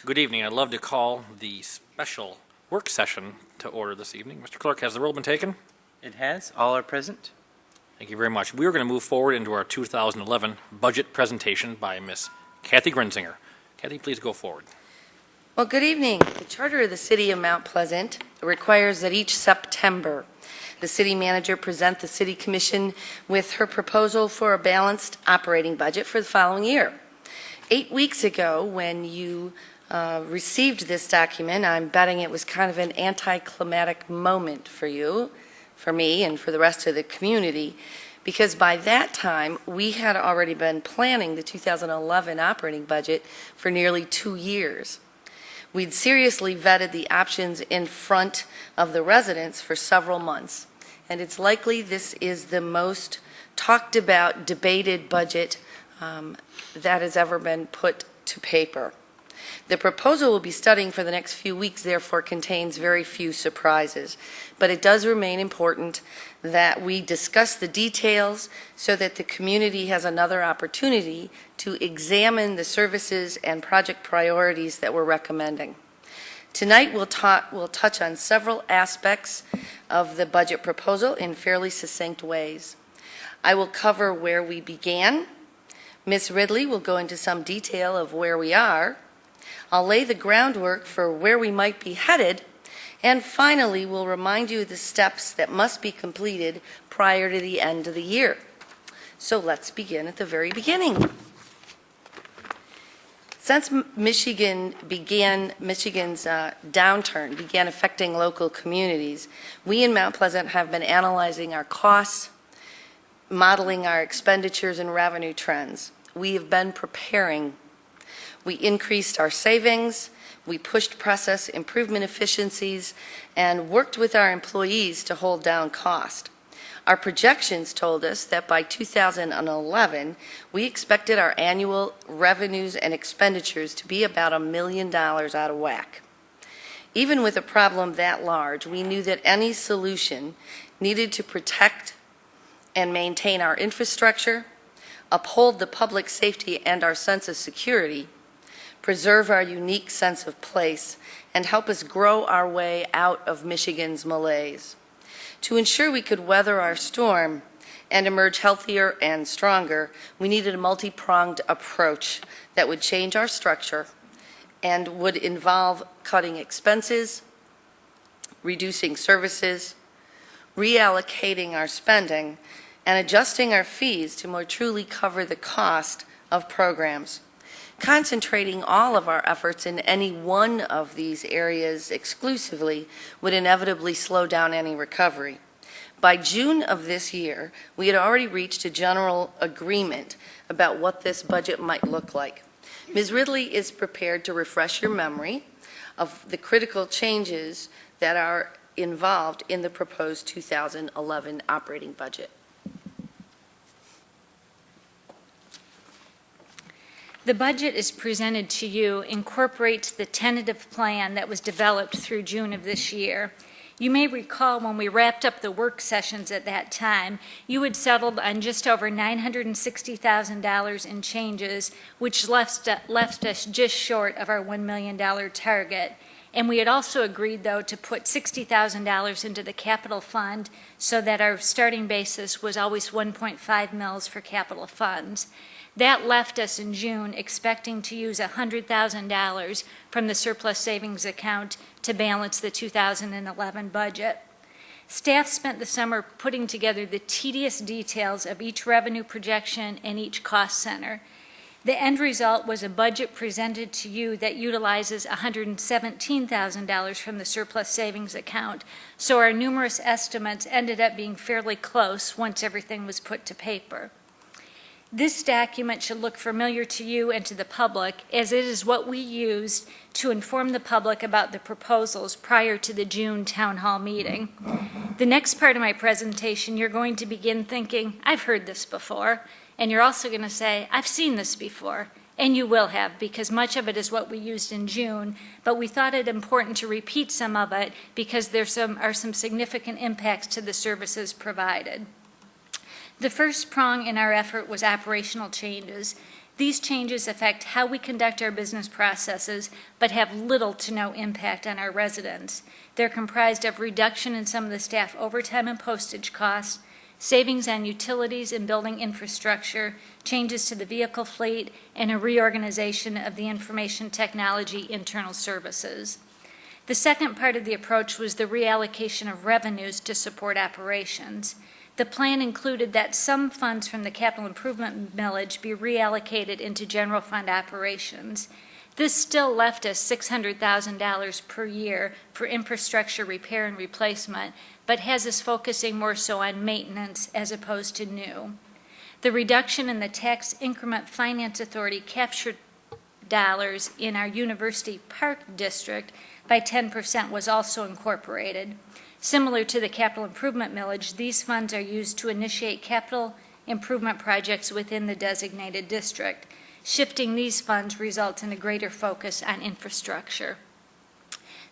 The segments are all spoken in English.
Good evening. I'd love to call the special work session to order this evening. Mr. Clerk, has the roll been taken? It has. All are present. Thank you very much. We are going to move forward into our 2011 budget presentation by Miss Kathy Grinzinger. Kathy, please go forward. Well, good evening. The Charter of the City of Mount Pleasant requires that each September the City Manager present the City Commission with her proposal for a balanced operating budget for the following year. 8 weeks ago, when you received this document, I'm betting it was kind of an anticlimactic moment for you, for me, and for the rest of the community, because by that time, we had already been planning the 2011 operating budget for nearly 2 years. We'd seriously vetted the options in front of the residents for several months, and it's likely this is the most talked about, debated budget that has ever been put to paper. The proposal we'll be studying for the next few weeks, therefore, contains very few surprises, but it does remain important that we discuss the details so that the community has another opportunity to examine the services and project priorities that we're recommending. Tonight, we'll touch on several aspects of the budget proposal in fairly succinct ways. I will cover where we began. Ms. Ridley will go into some detail of where we are. I'll lay the groundwork for where we might be headed, and finally, we'll remind you of the steps that must be completed prior to the end of the year. So let's begin at the very beginning. Since Michigan's downturn began affecting local communities, we in Mount Pleasant have been analyzing our costs, modeling our expenditures and revenue trends. We have been preparing. We increased our savings, we pushed process improvement efficiencies, and worked with our employees to hold down cost. Our projections told us that by 2011, we expected our annual revenues and expenditures to be about $1 million out of whack. Even with a problem that large, we knew that any solution needed to protect and maintain our infrastructure, uphold the public safety and our sense of security, preserve our unique sense of place, and help us grow our way out of Michigan's malaise. To ensure we could weather our storm and emerge healthier and stronger, we needed a multi-pronged approach that would change our structure and would involve cutting expenses, reducing services, reallocating our spending, and adjusting our fees to more truly cover the cost of programs. Concentrating all of our efforts in any one of these areas exclusively would inevitably slow down any recovery. By June of this year, we had already reached a general agreement about what this budget might look like. Ms. Ridley is prepared to refresh your memory of the critical changes that are involved in the proposed 2011 operating budget. The budget is presented to you incorporates the tentative plan that was developed through June of this year. You may recall when we wrapped up the work sessions at that time, you had settled on just over $960,000 in changes, which left us just short of our $1 million target. And we had also agreed, though, to put $60,000 into the capital fund so that our starting basis was always 1.5 mils for capital funds. That left us in June expecting to use $100,000 from the surplus savings account to balance the 2011 budget. Staff spent the summer putting together the tedious details of each revenue projection and each cost center. The end result was a budget presented to you that utilizes $117,000 from the surplus savings account, so our numerous estimates ended up being fairly close once everything was put to paper. This document should look familiar to you and to the public, as it is what we used to inform the public about the proposals prior to the June town hall meeting. The next part of my presentation, you're going to begin thinking, I've heard this before, and you're also going to say, I've seen this before, and you will have, because much of it is what we used in June, but we thought it important to repeat some of it because there are some significant impacts to the services provided. The first prong in our effort was operational changes. These changes affect how we conduct our business processes, but have little to no impact on our residents. They're comprised of reduction in some of the staff overtime and postage costs, savings on utilities and building infrastructure, changes to the vehicle fleet, and a reorganization of the information technology internal services. The second part of the approach was the reallocation of revenues to support operations. The plan included that some funds from the capital improvement millage be reallocated into general fund operations. This still left us $600,000 per year for infrastructure repair and replacement, but has us focusing more so on maintenance as opposed to new. The reduction in the tax increment finance authority captured dollars in our University Park District by 10% was also incorporated. Similar to the capital improvement millage, these funds are used to initiate capital improvement projects within the designated district. Shifting these funds results in a greater focus on infrastructure.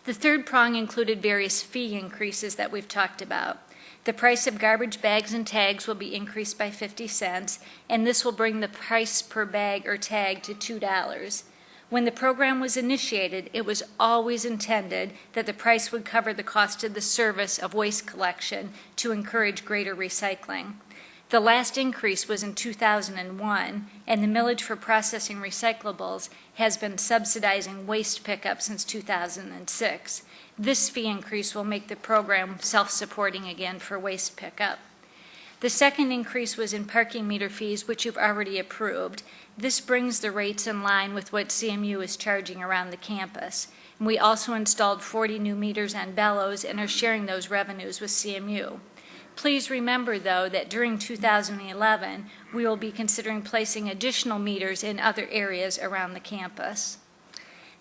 The third prong included various fee increases that we've talked about. The price of garbage bags and tags will be increased by 50 cents, and this will bring the price per bag or tag to $2. When the program was initiated, it was always intended that the price would cover the cost of the service of waste collection to encourage greater recycling. The last increase was in 2001, and the millage for processing recyclables has been subsidizing waste pickup since 2006. This fee increase will make the program self-supporting again for waste pickup. The second increase was in parking meter fees, which you've already approved. This brings the rates in line with what CMU is charging around the campus. And we also installed 40 new meters on Bellows and are sharing those revenues with CMU. Please remember, though, that during 2011, we will be considering placing additional meters in other areas around the campus.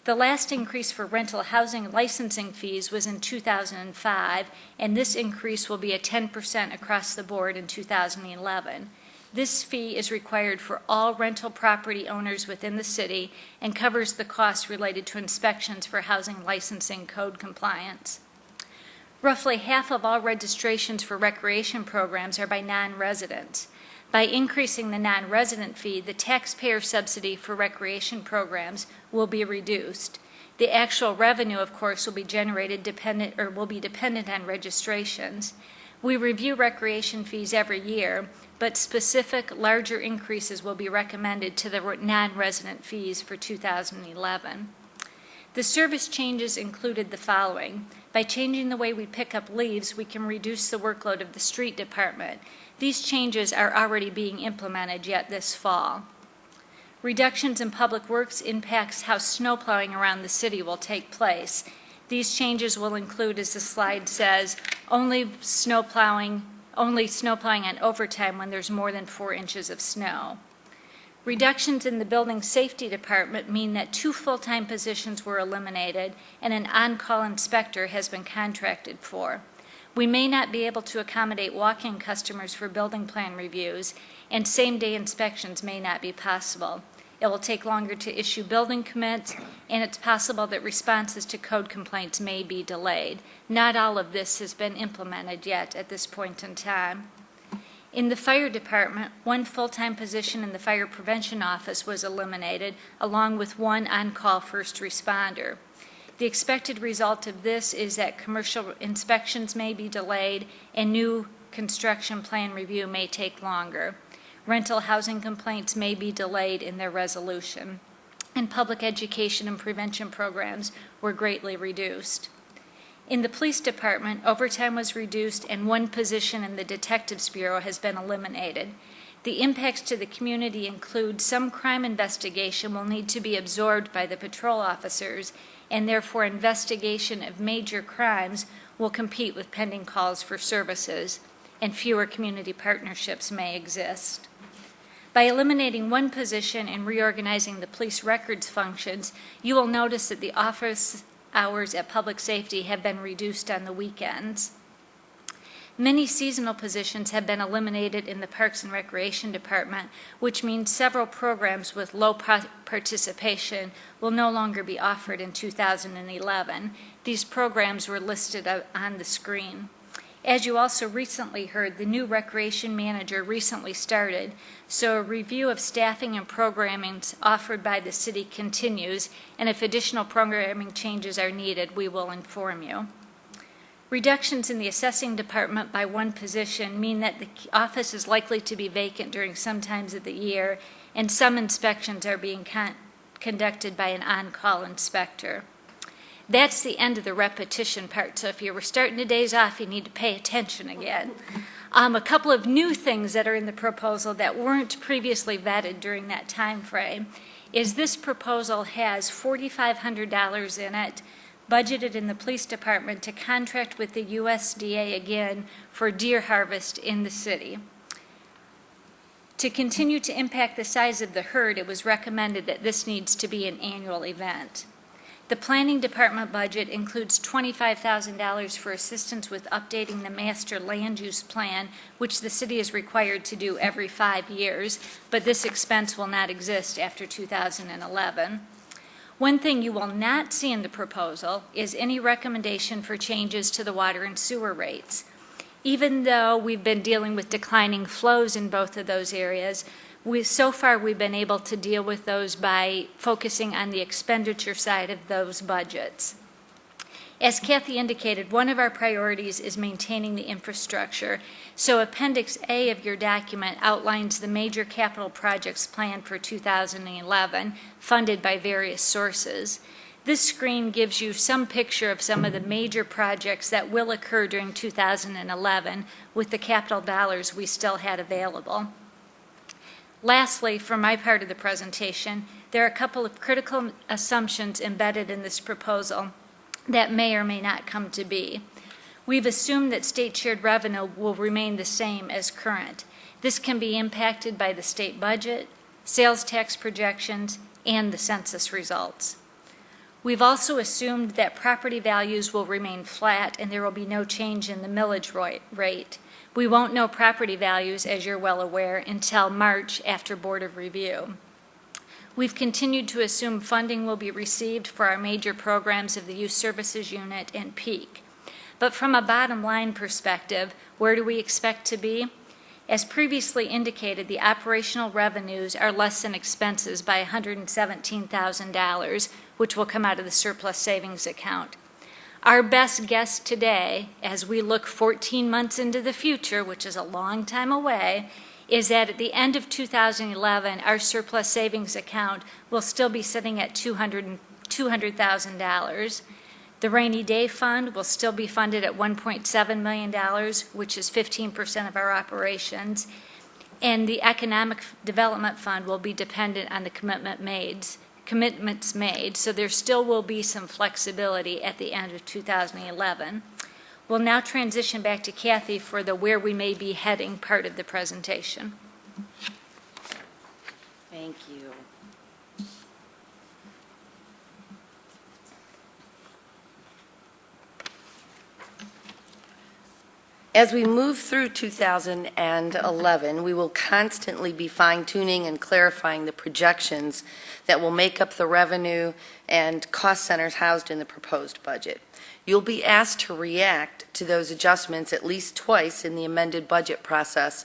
The last increase for rental housing licensing fees was in 2005, and this increase will be at 10% across the board in 2011. This fee is required for all rental property owners within the city and covers the costs related to inspections for housing licensing code compliance. Roughly half of all registrations for recreation programs are by non-residents. By increasing the non-resident fee, the taxpayer subsidy for recreation programs will be reduced. The actual revenue, of course, will be dependent on registrations. We review recreation fees every year, but specific larger increases will be recommended to the non-resident fees for 2011. The service changes included the following. By changing the way we pick up leaves, we can reduce the workload of the street department. These changes are already being implemented yet this fall. Reductions in public works impacts how snowplowing around the city will take place. These changes will include, as the slide says, only snowplowing on overtime when there's more than 4 inches of snow. Reductions in the building safety department mean that 2 full-time positions were eliminated and an on-call inspector has been contracted for. We may not be able to accommodate walk-in customers for building plan reviews, and same-day inspections may not be possible. It will take longer to issue building permits, and it's possible that responses to code complaints may be delayed. Not all of this has been implemented yet at this point in time. In the fire department, 1 full-time position in the fire prevention office was eliminated, along with 1 on-call first responder. The expected result of this is that commercial inspections may be delayed and new construction plan review may take longer. Rental housing complaints may be delayed in their resolution. And public education and prevention programs were greatly reduced. In the police department, overtime was reduced and 1 position in the Detectives Bureau has been eliminated. The impacts to the community include some crime investigation will need to be absorbed by the patrol officers, and therefore investigation of major crimes will compete with pending calls for services, and fewer community partnerships may exist. By eliminating 1 position and reorganizing the police records functions, you will notice that the office hours at public safety have been reduced on the weekends. Many seasonal positions have been eliminated in the Parks and Recreation Department, which means several programs with low participation will no longer be offered in 2011. These programs were listed on the screen. As you also recently heard, the new recreation manager recently started, so a review of staffing and programming offered by the city continues, and if additional programming changes are needed, we will inform you. Reductions in the assessing department by one position mean that the office is likely to be vacant during some times of the year, and some inspections are being conducted by an on-call inspector. That's the end of the repetition part, so if you were starting the days off, you need to pay attention again. A couple of new things that are in the proposal that weren't previously vetted during that time frame is this proposal has $4,500 in it, budgeted in the police department to contract with the USDA again for deer harvest in the city. To continue to impact the size of the herd, it was recommended that this needs to be an annual event. The planning department budget includes $25,000 for assistance with updating the master land use plan, which the city is required to do every 5 years, but this expense will not exist after 2011. One thing you will not see in the proposal is any recommendation for changes to the water and sewer rates. Even though we've been dealing with declining flows in both of those areas, so far we've been able to deal with those by focusing on the expenditure side of those budgets. As Kathy indicated, one of our priorities is maintaining the infrastructure, so Appendix A of your document outlines the major capital projects planned for 2011, funded by various sources. This screen gives you some picture of some of the major projects that will occur during 2011 with the capital dollars we still had available. Lastly, for my part of the presentation, there are a couple of critical assumptions embedded in this proposal that may or may not come to be. We've assumed that state shared revenue will remain the same as current. This can be impacted by the state budget, sales tax projections, and the census results. We've also assumed that property values will remain flat and there will be no change in the millage rate. We won't know property values, as you're well aware, until March after Board of Review. We've continued to assume funding will be received for our major programs of the Youth Services Unit and PEAK. But from a bottom line perspective, where do we expect to be? As previously indicated, the operational revenues are less than expenses by $117,000, which will come out of the surplus savings account. Our best guess today, as we look 14 months into the future, which is a long time away, is that at the end of 2011, our surplus savings account will still be sitting at $200,000. The rainy day fund will still be funded at $1.7 million, which is 15% of our operations. And the economic development fund will be dependent on the commitments made, so there still will be some flexibility at the end of 2011. We'll now transition back to Kathy for the where we may be heading part of the presentation. Thank you. As we move through 2011, we will constantly be fine-tuning and clarifying the projections that will make up the revenue and cost centers housed in the proposed budget. You'll be asked to react to those adjustments at least twice in the amended budget process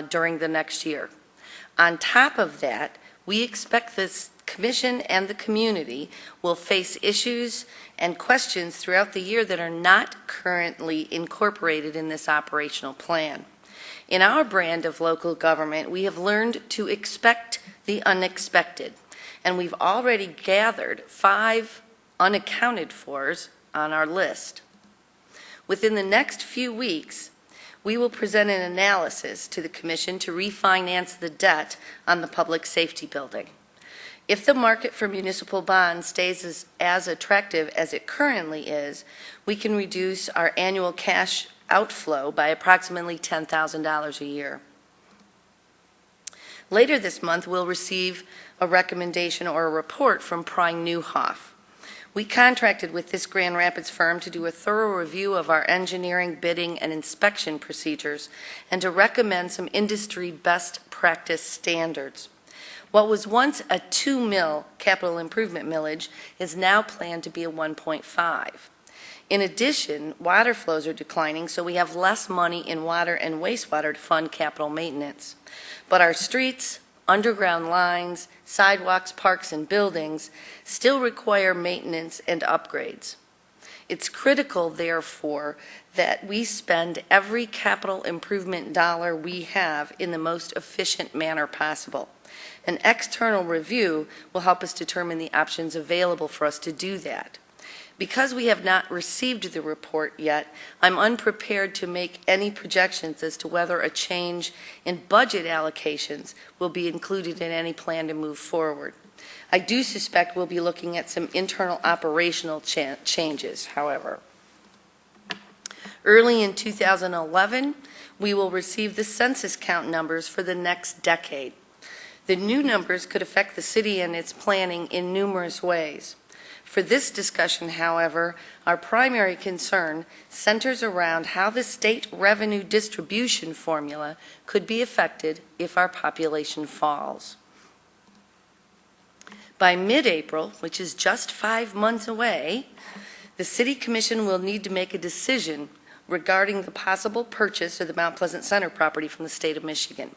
during the next year. On top of that, we expect this Commission and the community will face issues and questions throughout the year that are not currently incorporated in this operational plan. In our brand of local government, we have learned to expect the unexpected, and we've already gathered 5 unaccounted fors on our list. Within the next few weeks, we will present an analysis to the Commission to refinance the debt on the public safety building. If the market for municipal bonds stays as attractive as it currently is, we can reduce our annual cash outflow by approximately $10,000 a year. Later this month, we'll receive a recommendation or a report from Prying Newhoff. We contracted with this Grand Rapids firm to do a thorough review of our engineering, bidding, and inspection procedures and to recommend some industry best practice standards. What was once a 2 mil capital improvement millage is now planned to be a 1.5. In addition, water flows are declining, so we have less money in water and wastewater to fund capital maintenance. But our streets, underground lines, sidewalks, parks, and buildings still require maintenance and upgrades. It's critical, therefore, that we spend every capital improvement dollar we have in the most efficient manner possible. An external review will help us determine the options available for us to do that. Because we have not received the report yet, I'm unprepared to make any projections as to whether a change in budget allocations will be included in any plan to move forward. I do suspect we'll be looking at some internal operational changes, however. Early in 2011, we will receive the census count numbers for the next decade. The new numbers could affect the city and its planning in numerous ways. For this discussion, however, our primary concern centers around how the state revenue distribution formula could be affected if our population falls. By mid-April, which is just 5 months away, the City Commission will need to make a decision regarding the possible purchase of the Mount Pleasant Center property from the state of Michigan.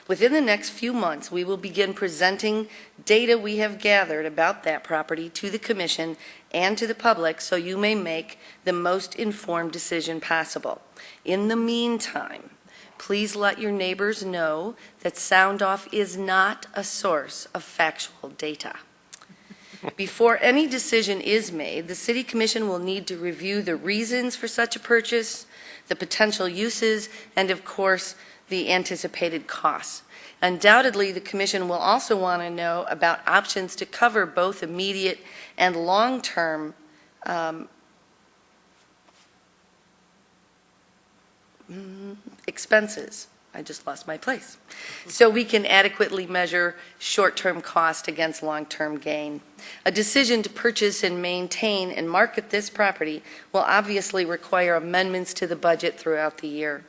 Within the next few months, we will begin presenting data we have gathered about that property to the Commission and to the public so you may make the most informed decision possible. In the meantime, please let your neighbors know that sound off is not a source of factual data. Before any decision is made, the City Commission will need to review the reasons for such a purchase, the potential uses, and of course, the anticipated costs. Undoubtedly, the Commission will also want to know about options to cover both immediate and long-term expenses. I just lost my place. So we can adequately measure short-term cost against long-term gain. A decision to purchase and maintain and market this property will obviously require amendments to the budget throughout the year.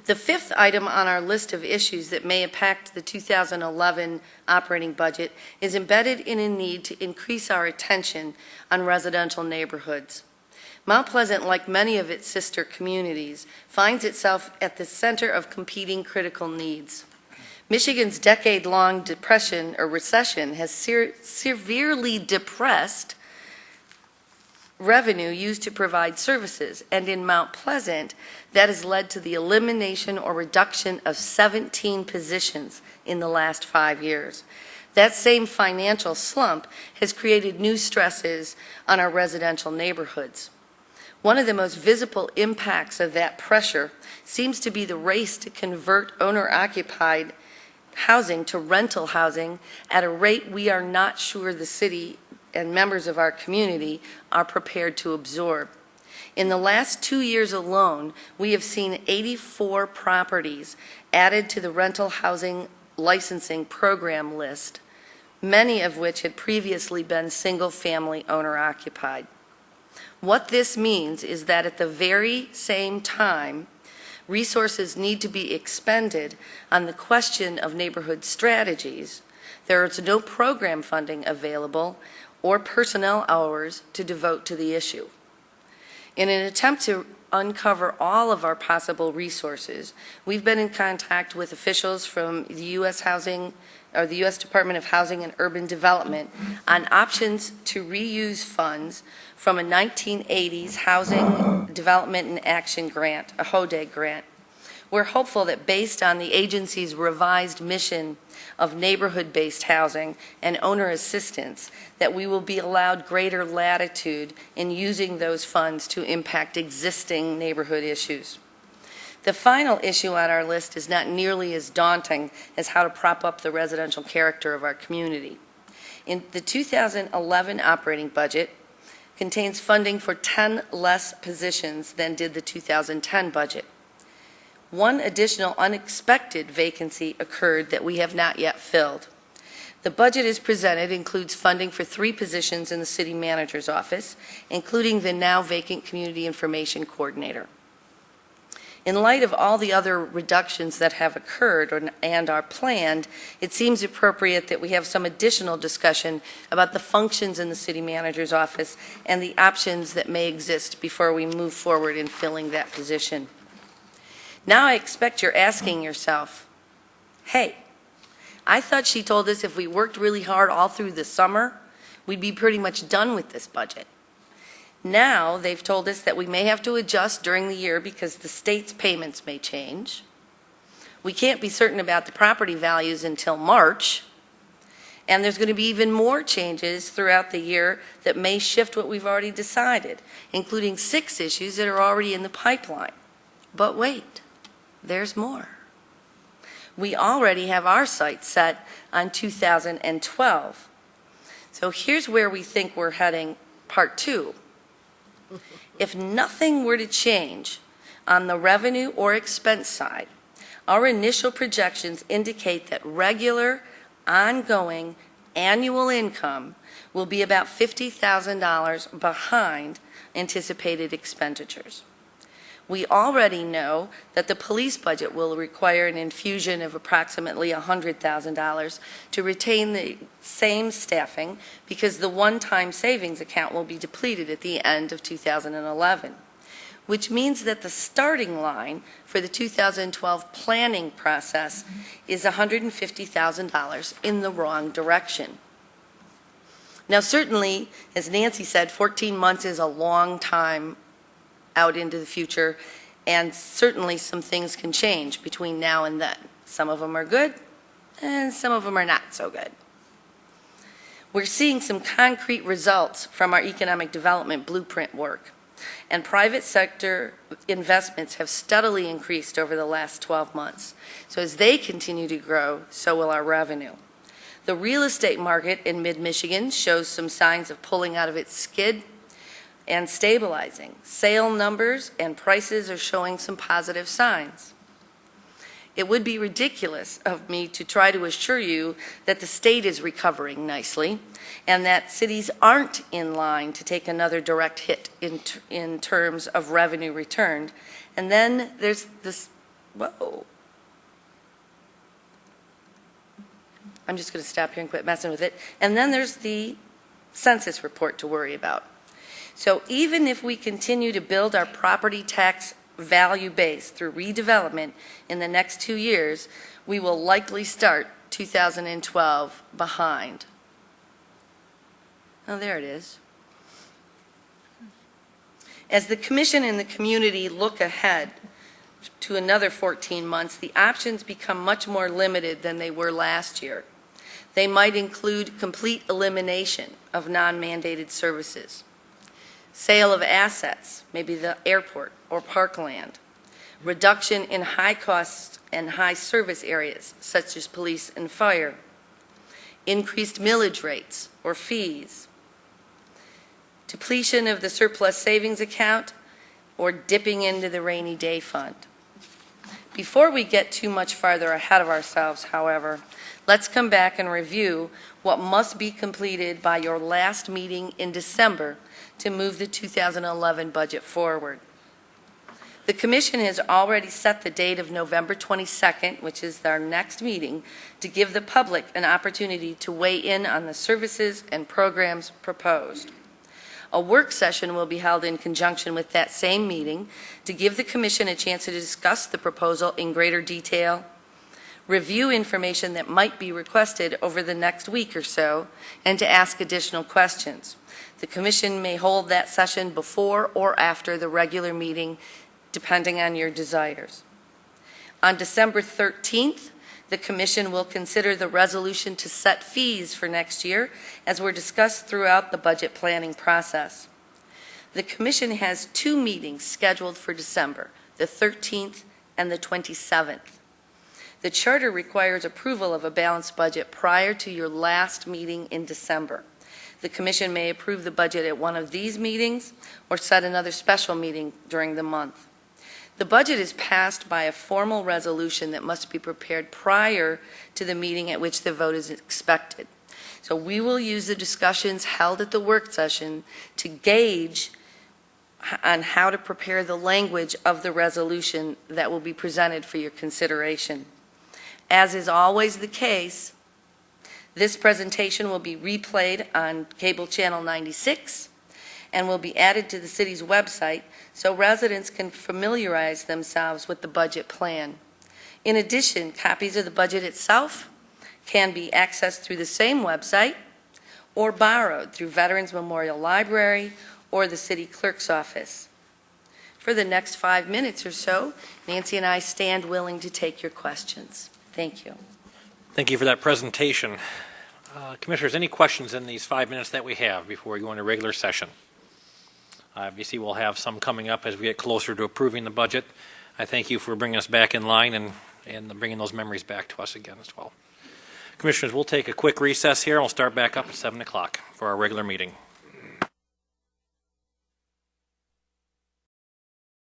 The fifth item on our list of issues that may impact the 2011 operating budget is embedded in a need to increase our attention on residential neighborhoods. Mount Pleasant, like many of its sister communities, finds itself at the center of competing critical needs. Michigan's decade-long depression or recession has severely depressed revenue used to provide services, and in Mount Pleasant, that has led to the elimination or reduction of 17 positions in the last 5 years. That same financial slump has created new stresses on our residential neighborhoods. One of the most visible impacts of that pressure seems to be the race to convert owner-occupied housing to rental housing at a rate we are not sure the city and members of our community are prepared to absorb. In the last 2 years alone, we have seen 84 properties added to the rental housing licensing program list, many of which had previously been single-family owner-occupied. What this means is that at the very same time, resources need to be expended on the question of neighborhood strategies. There is no program funding available or personnel hours to devote to the issue. In an attempt to uncover all of our possible resources, we've been in contact with officials from the U.S. Department of Housing and Urban Development on options to reuse funds from a 1980s Housing Development and Action Grant, a HODAG grant. We're hopeful that based on the agency's revised mission of neighborhood-based housing and owner assistance, that we will be allowed greater latitude in using those funds to impact existing neighborhood issues. The final issue on our list is not nearly as daunting as how to prop up the residential character of our community. In the 2011 operating budget contains funding for 10 less positions than did the 2010 budget. One additional unexpected vacancy occurred that we have not yet filled. The budget as presented includes funding for 3 positions in the city manager's office, including the now vacant community information coordinator. In light of all the other reductions that have occurred and are planned, it seems appropriate that we have some additional discussion about the functions in the city manager's office and the options that may exist before we move forward in filling that position. Now I expect you're asking yourself, hey, I thought she told us if we worked really hard all through the summer, we'd be pretty much done with this budget. Now they've told us that we may have to adjust during the year because the state's payments may change. We can't be certain about the property values until March, and there's going to be even more changes throughout the year that may shift what we've already decided, including 6 issues that are already in the pipeline. But wait, there's more. We already have our sights set on 2012. So here's where we think we're heading, part 2. If nothing were to change on the revenue or expense side, our initial projections indicate that regular, ongoing annual income will be about $50,000 behind anticipated expenditures. We already know that the police budget will require an infusion of approximately $100,000 to retain the same staffing because the one-time savings account will be depleted at the end of 2011, which means that the starting line for the 2012 planning process is $150,000 in the wrong direction. Now, certainly, as Nancy said, 14 months is a long time out into the future, and certainly some things can change between now and then. Some of them are good, and some of them are not so good. We're seeing some concrete results from our economic development blueprint work, and private sector investments have steadily increased over the last 12 months. So as they continue to grow, so will our revenue. The real estate market in mid-Michigan shows some signs of pulling out of its skid and stabilizing. Sale numbers and prices are showing some positive signs. It would be ridiculous of me to try to assure you that the state is recovering nicely and that cities aren't in line to take another direct hit in terms of revenue returned. And then there's this, whoa. I'm just going to stop here and quit messing with it. And then there's the census report to worry about. So even if we continue to build our property tax value base through redevelopment in the next 2 years, we will likely start 2012 behind. Oh, there it is. As the Commission and the community look ahead to another 14 months, the options become much more limited than they were last year. They might include complete elimination of non-mandated services, sale of assets, maybe the airport or parkland, reduction in high cost and high service areas such as police and fire, increased millage rates or fees, depletion of the surplus savings account, or dipping into the rainy day fund. Before we get too much farther ahead of ourselves, however, let's come back and review what must be completed by your last meeting in December to move the 2011 budget forward. The Commission has already set the date of November 22nd, which is our next meeting, to give the public an opportunity to weigh in on the services and programs proposed. A work session will be held in conjunction with that same meeting to give the Commission a chance to discuss the proposal in greater detail, review information that might be requested over the next week or so, and to ask additional questions. The Commission may hold that session before or after the regular meeting, depending on your desires. On December 13th, the Commission will consider the resolution to set fees for next year, as were discussed throughout the budget planning process. The Commission has 2 meetings scheduled for December, the 13th and the 27th. The Charter requires approval of a balanced budget prior to your last meeting in December. The Commission may approve the budget at one of these meetings or set another special meeting during the month. The budget is passed by a formal resolution that must be prepared prior to the meeting at which the vote is expected. So we will use the discussions held at the work session to gauge on how to prepare the language of the resolution that will be presented for your consideration. As is always the case, this presentation will be replayed on cable channel 96 and will be added to the city's website so residents can familiarize themselves with the budget plan. In addition, copies of the budget itself can be accessed through the same website or borrowed through Veterans Memorial Library or the city clerk's office. For the next 5 minutes or so, Nancy and I stand willing to take your questions. Thank you. Thank you for that presentation. Commissioners, any questions in these 5 minutes that we have before we go into regular session? Obviously, we'll have some coming up as we get closer to approving the budget. I thank you for bringing us back in line and bringing those memories back to us again as well. Commissioners, we'll take a quick recess here. We'll start back up at 7 o'clock for our regular meeting.